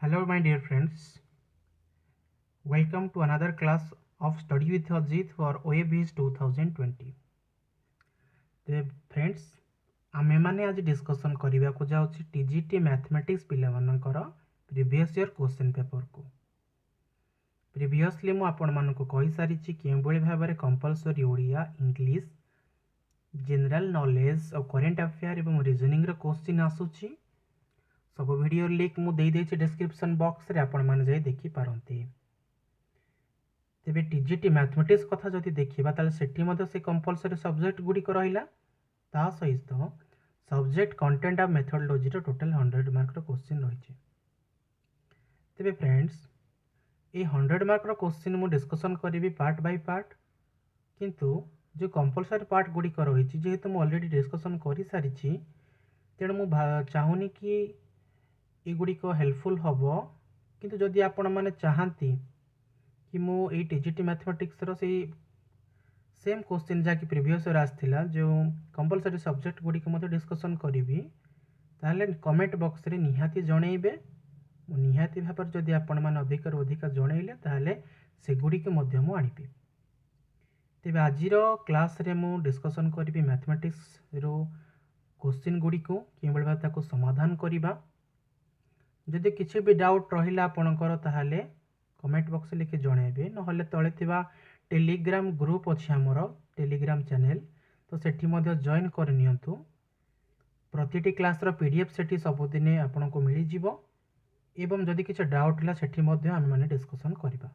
Hello, my dear friends. Welcome to another class of Study with Ajit for OABs 2020. तो friends आमे माने आज discussion करने को जाऊँ टीजीटी मैथमेटिक्स पिलामानकर प्रीवियस ईयर क्वेश्चन पेपर को प्रीवियसली मुझे आपण मानक कही सारी कि भाव में compulsory Odia English general knowledge और करेंट अफेयर और रीजनिंग क्वेश्चन आसूची सब वीडियो लिंक मुझे डिस्क्रिप्शन बॉक्स रे आपण माने जाई देखि पारंती। तेबे टीजीटी मैथमेटिक्स कथा जदि देखिबा ताले सेठी मध्ये से कंपलसरी सब्जेक्ट गुडी को रहिला ता सहित सब्जेक्ट कंटेंट आ मेथोडोलॉजी रो टोटल 100 मार्क रो क्वेश्चन रहिছে। तेबे फ्रेंड्स ए 100 मार्क रो क्वेश्चन मु डिस्कशन करिवि पार्ट बाय पार्ट, किंतु जो कंपलसरी पार्ट गुडी को रहिଛି जेहेतु मु ऑलरेडी डिस्कशन करि सारिछि तेणु मु चाहूनी कि ए गुडी को हेल्पफुल हबो, किंतु जदि आपण माने चाहंती कि मु ए टीजीटी मैथमेटिक्स रो से सेम क्वेश्चन जहाँकि प्रीवियस ईयर आसला जो कंपलसरी सब्जेक्ट गुड़ी को डिस्कसन करी ताहले कमेंट बॉक्स रे निहाती जनइबे। निहाती भाव जदि आपण माने अधिक अधिक जनइले ताहले से गुड़ी को मध्य मु आनिबी। तेबे आजिरो क्लास रे मु डिस्कसन करी मैथमेटिक्स रो क्वेश्चन गुड़ी को किबळ भाव ताको समाधान करिबा। जदि किछि भी डाउट रहिला आपणकर ताहले कमेंट बॉक्स लिखि जनइबे, नहले तळे थिबा टेलीग्राम ग्रुप अच्छी आमर टेलीग्राम चैनल तो सेठी मध्य जॉइन कर नियंतु। प्रतिटी क्लास रो पीडीएफ सेठी सबुदिन आपन को मिली जिवो एवं जदि किछि डाउट हला सेठी मध्य आमे माने डिस्कशन करिबा।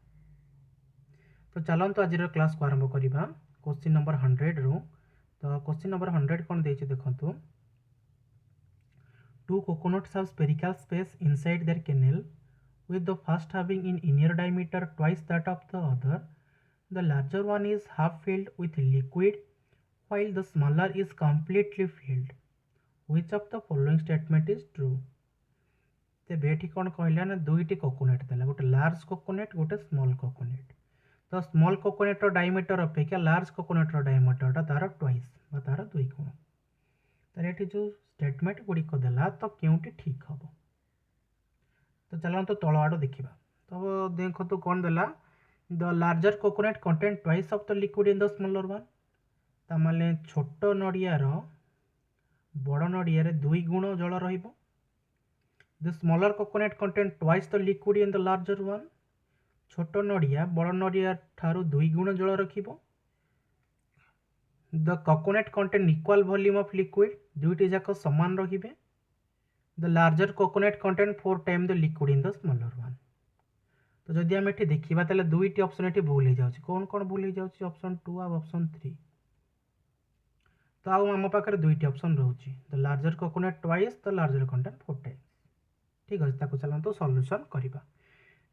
तो चलंतु आज रो क्लास को आरंभ करिबा क्वेश्चन नंबर 100 रो। तो क्वेश्चन नंबर 100 कोन देछि देखंतु। Two coconuts have spherical space inside their kernel, with the first having in inner diameter twice that of the other. The larger one is half filled with liquid while the smaller is completely filled. Which of the following statement is true? तेबे एठी कोन कहला ना दुईटी coconut देला, गोटे large coconut गोटे small coconut. तो small coconut रो diameter अपेक्षा large coconut रो diameter टा तार ट्वाइस बा तार दुई गुण। तार एठी जो स्टेटमेंट गुडी को देला तो केउटी ठीक हबो। तो चलो तो तळ आडो देखिबा। तो देखो तो कोन देला the larger coconut contain twice of the liquid in the smaller one. तामाले छोट नडियार बड़ नडिया रे दुई गुण जल रहिबो। The smaller coconut contain twice the liquid in the larger one. छोट नडिया बड़ नडिया ठारू दुई गुण जल रखिबो। The coconut contain equal volume of liquid, दुईटी जाक समान रहिबे। The larger coconut contain 4 time the liquid in the smaller one. तो जदि आम ये देखा ताले दुईटी ऑप्शन ये भूल हो जाए। कौन कौन भूल हो जाए? ऑप्शन 2 और ऑप्शन 3। तो आम पाखे दुईटी ऑप्शन रोचे the larger coconut twice the larger contain 4 times. ठीक अच्छे ताको चलते सॉल्यूशन करवा।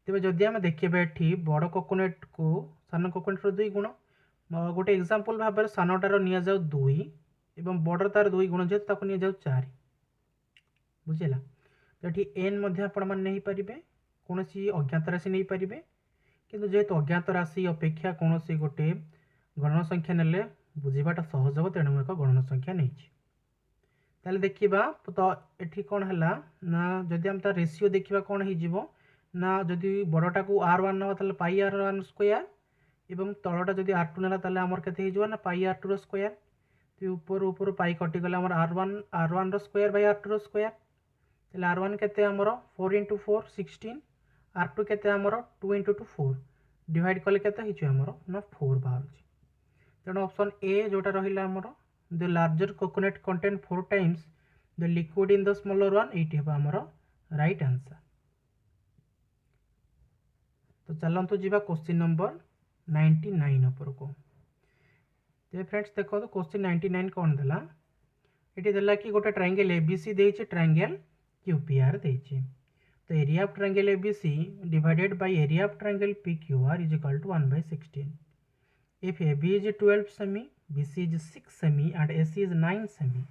तेज जदि आम देखा ये बड़ कोकोनट को सान कोकोनट दुई गुण गोटे एग्जांपल भाव में सानटार नि जाऊ 2 एवं बड़ तार दुई गुण जेहतु ताको नि जाऊ 4 बुझेगा। तो ये एन नहीं पारे कौन अज्ञात राशि नहीं पारे, किंतु जेहेतु अज्ञात राशि अपेक्षा कौन गोटे गणन संख्या नेले बुझाटा सहज हम, तेणु एक गणन संख्या नहीं। देखा तो ये कौन है ना जदि आम तार रेसीओ देखा कौन हो ना जदि बड़टा को R1 ना पाई R1 स्क्वायर एवं तलटा जदि R2 ना आमर के ना पाई R2 स्क्वायर। तो ऊपर ऊपर पाई कटिगला R1 square by R2 square. तो R1 के आमर 4 × 4 16, R2 के आमर 2 × 2 4 डिवाइड कले के आमर ना 4 बाहर। तेणु ऑप्शन ए जोटा रहा आमर the larger coconut contain 4 times the liquid in the smaller one, ये हम आमर राइट आंसर। तो चलतु जी क्वेश्चन नंबर 99 उपर को। तो फ्रेंड्स देखो तो क्वेश्चन 99 कौन देला ये देला कि गोटे ट्रायंगल एबीसी देछि, ट्रायंगल क्यूपीआर देछि। तो area of triangle ABC divided by area of triangle PQR is equal to 1/16। If AB is 12 semi, BC is 6 semi and AC is 9 semi,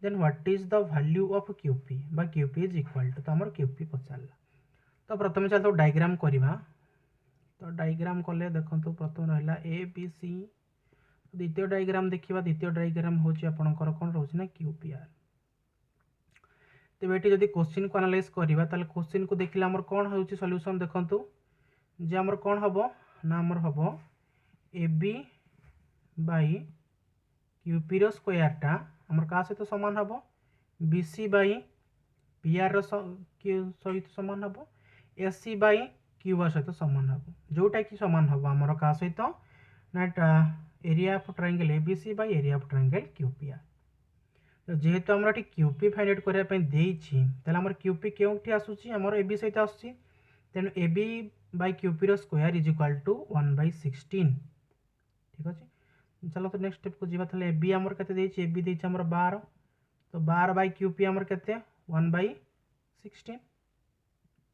then what is the value of QP? बा QP is equal to तो हमर QP पचारला। तो प्रथम चल तो diagram करवा। तो diagram कले देखो प्रथम रहा ABC, द्वितीय डायग्राम देखा। द्वितीय डायग्राम हूँ आपंकर कौन रोचे ना QPR। तेज ये जब क्वेश्चन को एनालाइज करवा ताले क्वेश्चन को देखिले आमर कौन हो सॉल्यूशन देखंतु जे आमर कौन हबो ना आमर हबो ए बी बाई क्यूपी रो स्क्वायर टा आमर का सहित समान हबो B C by P R रो सहित समान हबो S C by Q R सहित समान हबो जोटा कि समान हबो आमर का सहित ना area of triangle A B C by area of triangle QPR. तो जेहेतु आमर ये क्यूपी फाइंड आउट करने देती आमर क्यूपी क्योंठी आसूची आमर ए बी सहित आसूची तेणु ए बी बाई क्यूपी रो स्क्वायर इज इक्वाल टू 1/16 ठीक अच्छे। चलो तो नेक्स्ट स्टेप को जीवा ताले ए बी आमर केते देछि ए बी देछि आमर 12 तो 12 बाई क्यूपी आमर केते 1/16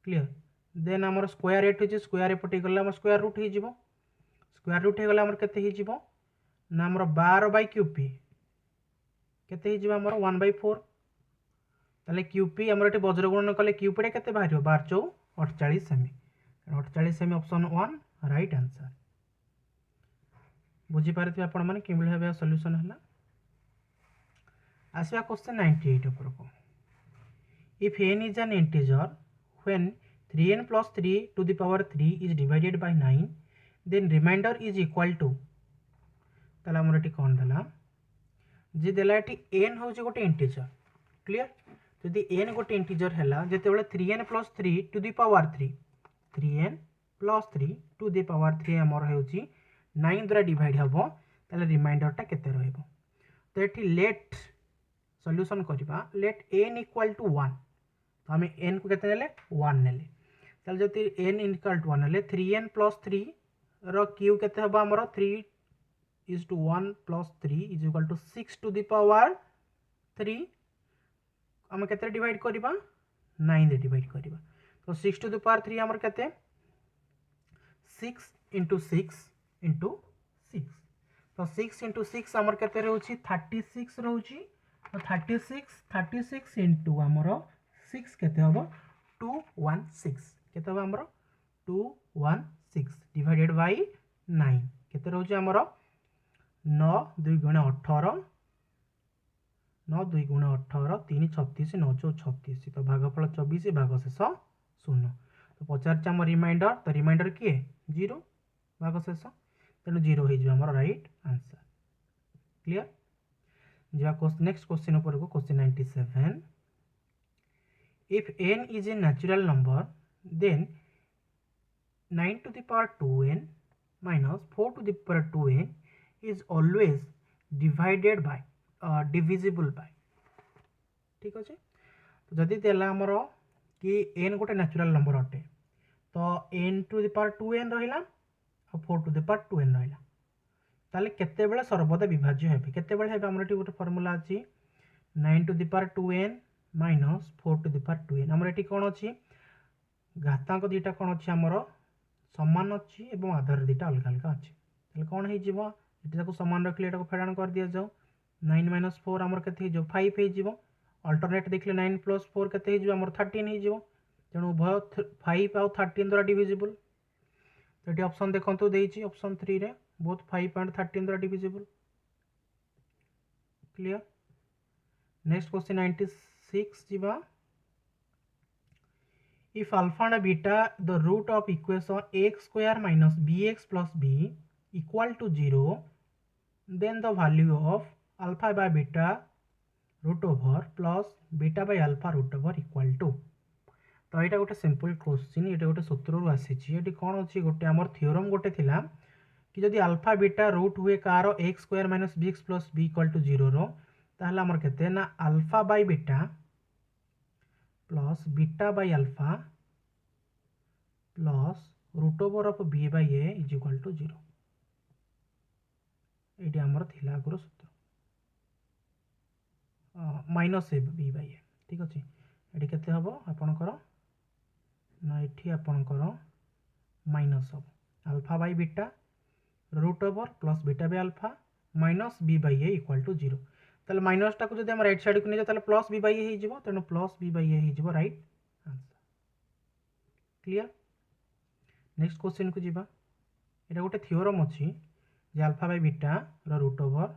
क्लियर। देन आमर स्क्वायर एट होछि स्क्वायर एपटे गला आमर स्क्वायर रूट हे जिवो स्क्वायर रूट हे गला आमर केते हे जिवो ना आमर 12 बाई क्यूपी केते हे जिवो आमर 1/4 ताले क्यूपी आमर एटे वज्र गुणन कले क्यूपीटा केते बाहरियो 12 चौ 48 semi 48 semi option 1 right answer. बुझी पारथिबे आपण माने किबळ भाबे सॉल्यूशन हला। आसिया क्वेश्चन 98 ऊपर को if n is an integer when 3n plus 3 to the power 3 is divided by 9 then remainder is equal to ताला हमर एटी कोन दला जे देला एटी n होउची गोटे इंटीजर क्लियर जदि n गोटे इंटीजर हैला जेते बेले 3n plus 3 to the power 3 3n plus 3 to the power 3 हमर होउची 9 द्वारा डिवाइड हबो ताले रिमाइंडर टा केते रहइबो तो एटी लेट सॉल्यूशन करबा लेट n इक्वल टू 1 तो हमें n को केते नेले 1 नेले ताले जति n इक्वल टू 1 नेले 3n plus 3 रो क्यू केते हबो हमर 3 is to 1 plus 3 is equal to 6 to the power 3 हम केते डिवाइड करबा 9 दे डिवाइड करबा तो 6 to the power 3 हमर केते 6 into 6 into 6 तो 6 into 6 हमर केते रहउची 36 रहउची तो 36 into हमर 6 केते हबो 216 केते हबो हमर 216 डिवाइडेड बाय 9 केते रहउची हमर 9 2 गुणे 18 9 2 गुणे 18 3 36 9 36 तो भागफल 24 भागशेष 0 तो पचार आम रिमाइंडर तो रिमाइंडर किए 0 भागशेष तेणु 0 हो आमर राइट आंसर क्लियर। जा नेक्स्ट क्वेश्चन ऊपर को question 97 if n is a natural number then 9 to the power 2n minus 4 to the power 2n is always divided by divisible by ठीक अच्छे। तो जदि देला हमर कि n गोटे नेचुरल नंबर अटे तो n to the power 2n रहिला और 4 to the power 2n रहिला ताले केते बेले सर्वदा विभाज्य हेबे केते बेले हेबे हमर एटी गोटे फार्मूला अछि 9 to the power 2n minus 4 to the power 2n हमर एटी कोन अछि घातांक दीटा कोन अछि हमर समान अछि एवं आधार दीटा अलग अलग अछि ताले कोन हे जिवो एटा को समान रखले एटा को फेडान कर दिया जाओ 9 minus 4 हमर केते हे जो 5 हे जिवो अल्टरनेट देखले 9 plus 4 केते हे जिवो हमर 13 हे जिवो तेणु उभय 5 और 13 द्वारा डिविजिबल तो ये ऑप्शन देखो देछि ऑप्शन 3 रे बोथ 5 and 13 द्वारा डिविजिबल क्लियर। नेक्स्ट क्वेश्चन 96 जीवा if alpha and beta the root of equation x square minus bx plus b equal to 0 then the value of alpha by beta root over plus beta by alpha root over equal to तो यहाँ गोटे simple question ये गोटे सूत्र आसी कौन अच्छी गोटे आमर थ्योरम गोटे थिला कि जदि अल्फा बीटा रूट हुए कार X square minus B X plus B equal to 0 रो ताहले आमर केते ना alpha by beta plus beta by alpha plus root over of B by A is equal to 0 ये आमर थिला आगर सूत्र minus A B by A ठीक अच्छे ये केते हबो आपनकर ना ये आपनकर माइनस हम alpha by beta root over plus beta by alpha minus B by A equal to 0 ताले माइनस टाको जदि हम राइट साइड को नै ताले प्लस बी बाय ए हे जिवो तेनु प्लस बी बाय ए हे जिवो right answer clear. Next question को जीवा एटा गोटे थ्योरम अछि जे अल्फा बाय बीटा रो root over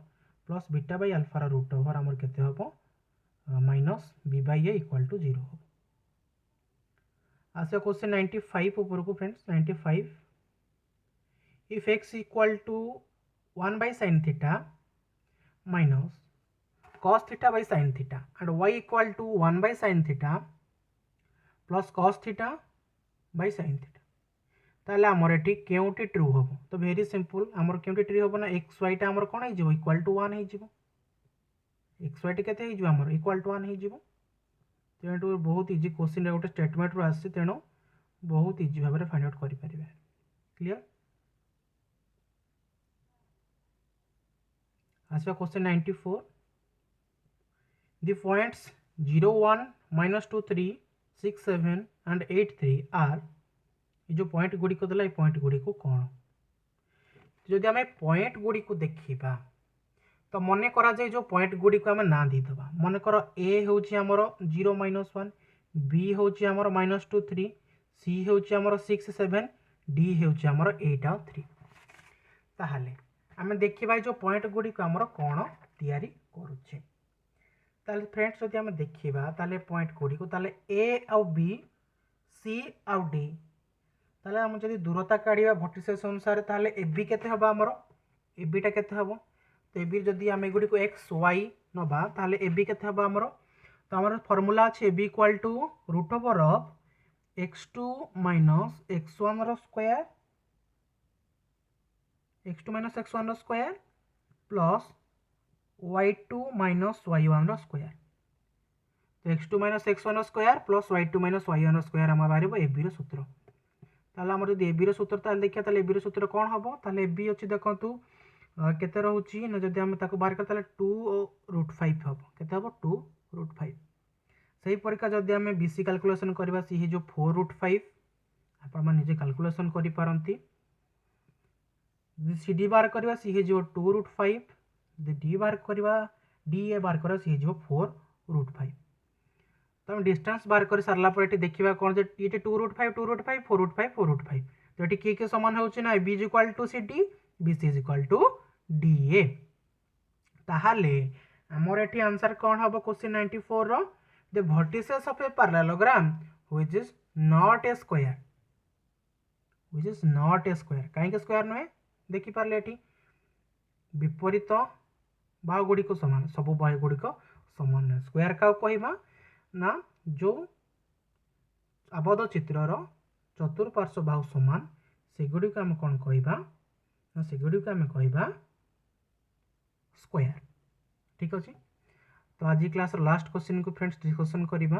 plus beta by alpha रो रूट ओवर हमर केते हबो minus B by A equal to 0 हो। आस क्वेश्चन 95 ऊपर को friends 95 if x equal to 1 by sine theta minus cos theta by sine theta and y equal to 1 by sine theta plus cos theta by sine theta ताले आमर eighty केउटी true हम तो very simple आमर केउटी true हम ना x Y टा आमर कोन हे जिवो इक्वल टू 1 हे जिवो एक्स वाई टा केते हे जिवो आमर इक्वल टू 1 हे जिवो तेणु बहुत इजी क्वेश्चन रे गोटे स्टेटमेंट रो आसी तेणु बहुत इजी भाव में फाइंड आउट करि परिबे क्लियर। आसवा question 94 the points 0 1 -2 3 6 7 and 8 3 are ये जो पॉइंट गुड़ी को देला ये पॉइंट गुड़ी को कौन जदि आम पॉइंट गुड़ी को देखा तो मन करा जाए जो पॉइंट गुड़ी को आम ना दीदबा मन कर ए हूँ आमर 0 -1 बी हूँ आमर -2 3 सी हूँ आमर 6 7 डी हूँ आमर 8 और 3 ताहले आम देखा जो पॉइंट गुड़ी को आमर कौन तैयारी करुचे ताले फ्रेंड्स जदि आम देखा ताले पॉइंट गुड़ी को ताले ए आउ बी सी आउ डी ताले आम जदि दूरता काढ़ा भर्टिसेस अनुसार ताले ए बी केते हबो आमर ए बीटा केते हबो तो ए बी जदि आम एगुड़ी को एक्स वाई नबा ताले ए बी केते हबो आमर तो आमर फॉर्मूला अछि A B equal to root over of x2 minus x1 रो स्क्वायर x2 माइनस x1 रो square plus y2 minus y1 रो स्क्वायर तो x2 माइनस x1 रो square plus y2 minus y1 रो स्क्वायर आम बाहर ए बी रो सूत्र ताले आमर जदि ए बी रो सूत्र ताले देखिया ताले ए बी रो सूत्र कोन हबो ताले ए बी अछि देखंतु केते रहउची न जदि हम ताको बाहर कर ताले 2√5 हबो केते हबो 2√5 सही परिका जदि हम बीसी कैलकुलेशन करबा सी हे जो 4√5 आपण मान निजे कैलकुलेशन करि पारंती सी डी बाहर करबा सी हे जो 2√5 डी बाहर करबा डी ए बाहर करबा सी हे जो 4√5 तो हम डिस्टेंस बाहर कर सारला पर एटी देखिबा कोन जे ये 2√5 2√5 4√5 4√5 तो एटी के समान होउची ना B is equal to C D B C is equal to D A ताहाले हमर एटी आंसर कोन हबो क्वेश्चन 94 रो the vertices of a parallelogram which is not a square काहे के स्क्वायर नहे देखि पारले एटी विपरीत बाहु गुडी को समान सब बाहु गुडी को समान स्क्वायर का कहबा ना जो आबद्ध चित्रर चतुर्पार्श्व बाहु समान सेगुडी को आम कौन कहबा ना सेगुडी को आम कहबा स्क्वायर ठीक अच्छे। तो आज क्लास लास्ट क्वेश्चन को फ्रेंड्स डिस्कशन करबा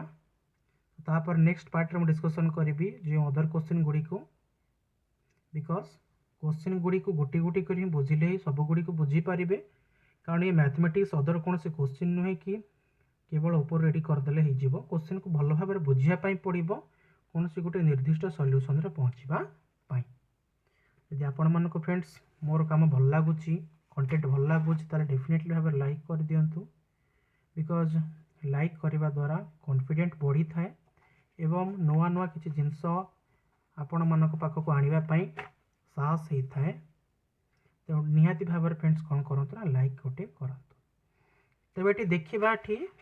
तापर नेक्स्ट पार्ट में डिस्कशन करी जो अदर क्वेश्चन गुडी को बिकॉज क्वेश्चन गुडी को गोटी गोटी कर बुझिले ही सब गुडी को बुझी पारिबे कारण ये मैथमेटिक्स अदर कौन से क्वेश्चन नुहे कि केवल ऊपर रेडी करदे हो क्वेश्चन को भल भाव में बुझापी पड़ो कौन से गोटे निर्दिष्ट सल्यूशन पहुँचापी यदि आपण मानक फ्रेंड्स मोर काम भल लगुच कंटेंट भल लगुच डेफिनेटली भाव लाइक कर दिंतु बिकॉज लाइक करने द्वारा कॉन्फिडेंट बढ़ी थाए एवं नुआ नुआ किसी जिनस आपण मानक पाखक आने साहस होता है तो निहाती भाव में फ्रेंड्स कौन करतु ना लाइक गोटे करतु तब ये देखा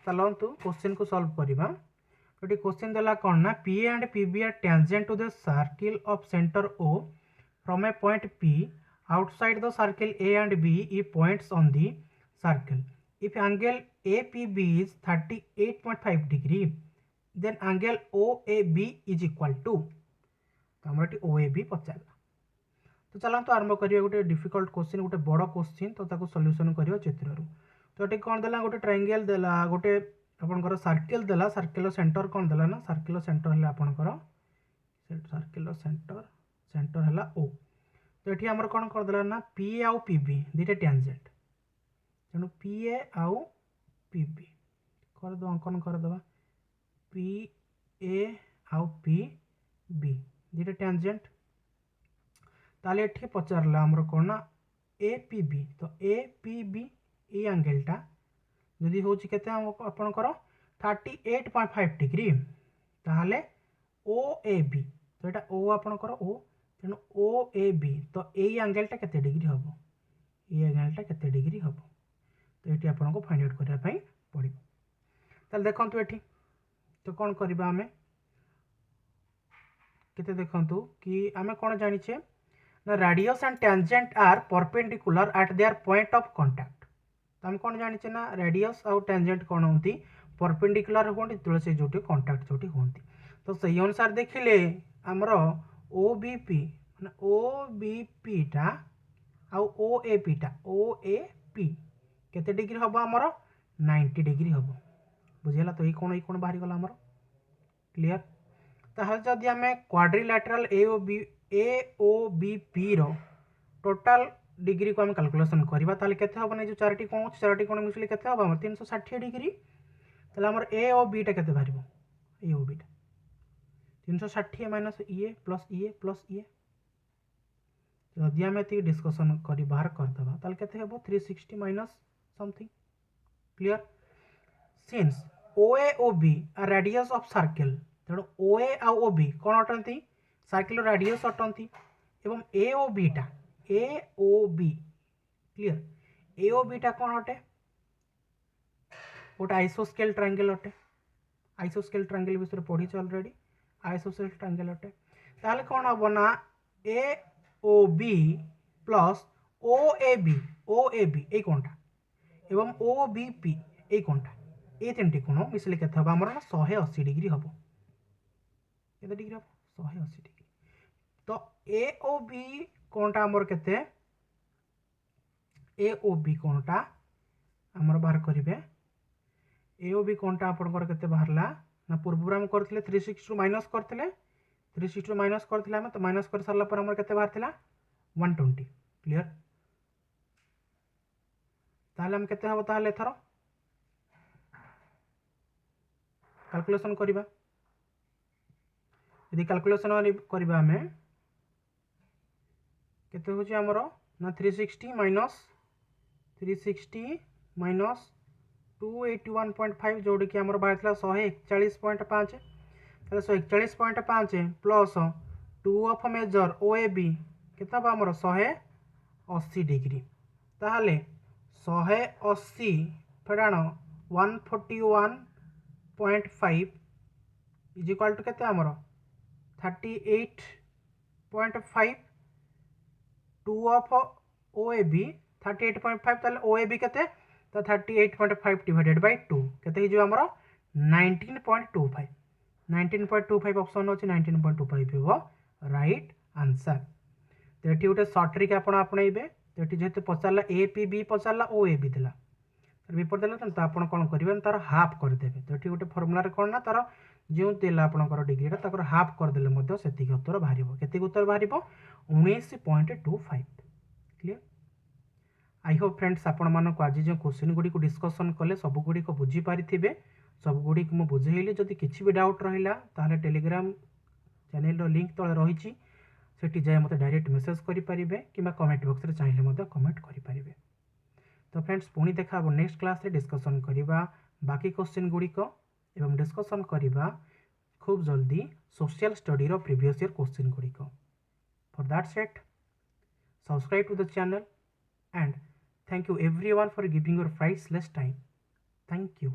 चलतु क्वेश्चन को सॉल्व करवा तो ये क्वेश्चन देला कौन ना P and P B are tangent to the circle of centre O from a point P outside the circle A and B ई points on the circle if angle APB is 38.5 degree then angle OAB is equal to तो हमर OAB पचारा तो चला तो आरंभ करिया गोटे difficult question गोटे बड़ क्वेश्चन तो ताको सॉल्यूशन करियो चित्र रो तो एटी कोन देला गोटे ट्रायंगल देला गोटे आपनकर सर्किल देला सर्किल सेंटर कोन देला ना सर्किल सेंटर हला आपनकर सर्किल सेंटर हला O तो एटी हमर कोन कर देला ना PA आउ PB दिटे टेंजेंट तेणु PA आउ PB कर दो अंकन कर दबा PA आउ PB दिटे टेंजेंट ताले एठी पचारला हमर कोन ना APB तो APB ए एंगलटा जदि होची केते आपनकर 38.5 डिग्री ताले OAB तो एटा O आपनकर O तेणु OAB तो ए एंगलटा केते डिग्री हबो ए एंगलटा केते डिग्री हबो तो ये आपको फाइंड आउट करने पड़ो ताले देखंतु एठी तो कौन करबा आमे केते देखंतु कि आमे कौन जानिछे ना radius and tangent are perpendicular at their point of contact. तो हम कौन जानिछे ना रेडियस और टेंजेंट कौन होती परपेंडिकुलर होंती तुले से जोटी कांटेक्ट जोटी होंती। तो सही अनुसार देखिले हमरो ओबीपी माने ओबीपी टा आ ओएपी टा ओएपी केते डिग्री हबो हमरो 90 डिग्री हबो बुझियला। तो ई कोण बाहरी गला हमरो क्लियर। ताहले जदि आमे क्वाड्रिलैटरल एओबीपी रो टोटल डिग्री को हम कैलकुलेशन करबा ताले केते हबो नै जो चारटी कोण मिसले केते हबो हमर 360 डिग्री। ताले हमर ए ओ बी टा केते बाहरिबो ए ओ बी टा 360 माइनस ए प्लस ए जदि आमे ती डिस्कशन करी बाहर कर दबा ताले केते हबो 360 minus something clear. Since OA O B आ रेडियस ऑफ सर्कल तेणु ओए आ ओ बी कोन अटंती सर्कल रेडियस अटंती एवं ए ओ बी टा A O B clear A O B टा कोन अटे गोटे आइसोस्केल ट्रायंगल अटे आइसोस्केल ट्रायंगल विषय पढ़ी ऑलरेडी आइसोस्केल ट्रायंगल अटे ताले कोन हबो ना A O B plus O A B A कोनटा एवं ओ बी पी ए कोनटा ए तीनटी कोण मिसले केते हबो हमर ना 180 डिग्री हबो केते डिग्री हबो 180 डिग्री। तो ए ओ बी कोणटा हमर केते ए ओ बी कोणटा हमर बाहर करिवे ए ओ बी कोणटा आपनकर केते बाहरला ना पूर्व हम करथिले 360 माइनस करथिले 360 माइनस करथिले हम तो माइनस कर सारला पर हमर केते बाहरथिला 120 क्लियर। ताहले हम केते हबो ताहले एथरो कैलकुलेशन करिबा यदि कैलकुलेशन करिबा हमें केते होची हमरो ना 360 माइनस 281.5 जोड़ी कि हमर बाहरला 141.5 ताले 141.5 प्लस 2 ऑफ मेजर ओएबी केता बा हमर 180 डिग्री ताहले 180 फेडाण 141.5 इज इक्वल टू केते हमर 38.5 2 ऑफ ओएबी 38.5 ताले ओएबी केते तो 38.5 डिवाइडेड बाय 2 केते हिजो हमरो 19.25 ऑप्शन अछि 19.25 हो राइट आंसर। तो एठी गोटे शॉर्ट ट्रिक आपण आपणैबे तो एठी जेते पचारला एपीबी पचारला ओएबी देला विपरीत देला तो आपण कोन करिवे तार हाफ कर देबे। तो एठी गोटे फार्मूला रे कोन ना तार जो देला आपनकर डिग्री ता ताकर हाफ कर देले मध्ये सेति उत्तर बाहरिबो केते उत्तर बाहरिबो 19.25 क्लियर। आई होप फ्रेंड्स आपण मानको आज जो क्वेश्चन गुडी को डिस्कशन कले सब गुडी को बुझी पारिथिबे सब गुडी को मु बुझेइली जदि किछि भी डाउट रहिला ताले टेलीग्राम चैनल रो लिंक तळे रहिछि सेठी जाय मते डायरेक्ट मेसेज करि परिबे किबा कमेंट बॉक्स रे चाहिले मते कमेंट करि परिबे। तो फ्रेंड्स पुणी देखा अब नेक्स्ट क्लास रे डिस्कशन करिबा बाकी क्वेश्चन गुडी को एवं डिस्कशन करिबा खूब जल्दी सोशल स्टडी रो प्रीवियस ईयर क्वेश्चन गुडी को। For that set subscribe to the channel and thank you everyone for giving your priceless time. Thank you.